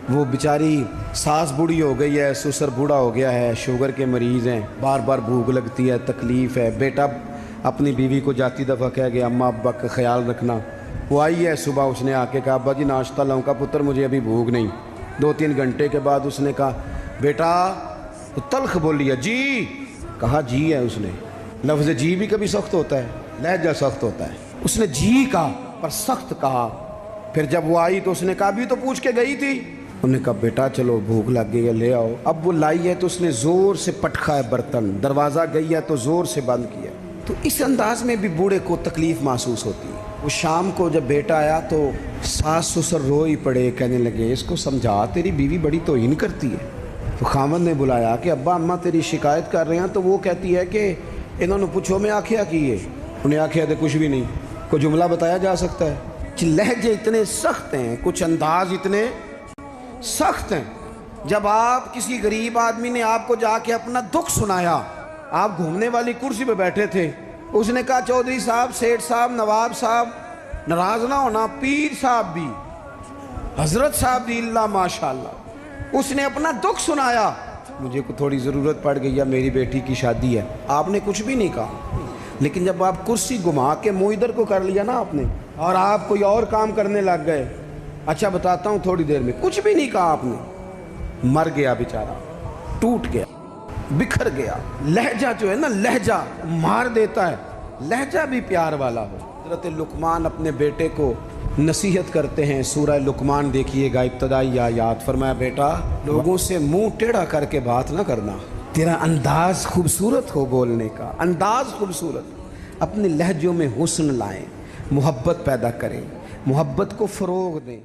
وہ بیچاری ساس بوڑھی ہو گئی ہے، سسر بوڑھا ہو گیا ہے، شوگر کے مریض ہیں، بار بار بھوک لگتی ہے، تکلیف ہے۔ بیٹا اپنی بیوی کو جاتی دفعہ کہہ گیا اماں ابا کا خیال رکھنا۔ وہ آئی ہے صبح، اس نے آ کے کہا ابا جی ناشتہ لاؤں؟ کا پتر مجھے ابھی بھوک نہیں۔ 2-3 گھنٹے کے بعد اس نے کہا بیٹا، تلخ بولی ہے جی، کہا جی ہے اس نے۔ لفظ جی بھی کبھی سخت ہوتا ہے، لہجہ سخت ہوتا ہے۔ اس نے جی کہا پر سخت کہا۔ پھر جب وہ آئی تو اس نے کہا بھی تو پوچھ کے گئی تھی۔ انہوں نے کہا بیٹا چلو بھوک لگ گئی ہے لے آؤ۔ اب وہ لائی ہے تو اس نے زور سے پٹکا ہے برتن، دروازہ گئی ہے تو زور سے بند کیا۔ تو اس انداز میں بھی بوڑھے کو تکلیف محسوس ہوتی ہے۔ وہ شام کو جب بیٹا آیا تو ساس سسر رو ہی پڑے، کہنے لگے اس کو سمجھا، تیری بیوی بڑی توہین کرتی ہے۔ تو خاوند نے بلایا کہ ابا اماں تیری شکایت کر رہے ہیں، تو وہ کہتی ہے کہ انہوں نے پوچھو میں آکھیا کی ہے؟ انہیں آکھیا تو کچھ بھی نہیں۔ کوئی جملہ بتایا جا سکتا ہے؟ لہجے اتنے سخت ہیں، کچھ انداز اتنے سخت ہیں۔ جب آپ کسی غریب آدمی نے آپ کو جا کے اپنا دکھ سنایا، آپ گھومنے والی کرسی پہ بیٹھے تھے، اس نے کہا چودھری صاحب، سیٹھ صاحب، نواب صاحب ناراض نہ ہونا، پیر صاحب بھی، حضرت صاحب بھی، اللہ ماشاءاللہ، اس نے اپنا دکھ سنایا۔ مجھے کو تھوڑی ضرورت پڑ گئی ہے، میری بیٹی کی شادی ہے، آپ نے کچھ بھی نہیں کہا۔ لیکن جب آپ کرسی گھما کے منہ ادھر کو کر لیا نا آپ نے، اور آپ کوئی اور کام کرنے لگ گئے، اچھا بتاتا ہوں تھوڑی دیر میں، کچھ بھی نہیں کہا آپ نے، مر گیا بیچارہ، ٹوٹ گیا، بکھر گیا۔ لہجہ جو ہے نا، لہجہ مار دیتا ہے، لہجہ بھی پیار والا ہو۔ حضرت لقمان اپنے بیٹے کو نصیحت کرتے ہیں، سورہ لقمان دیکھیے گا، ابتدائی آیات۔ فرمایا بیٹا لوگوں سے منہ ٹیڑھا کر کے بات نہ کرنا، تیرا انداز خوبصورت ہو، بولنے کا انداز خوبصورت، اپنے لہجوں میں حسن لائیں، محبت پیدا کریں، محبت کو فروغ دیں۔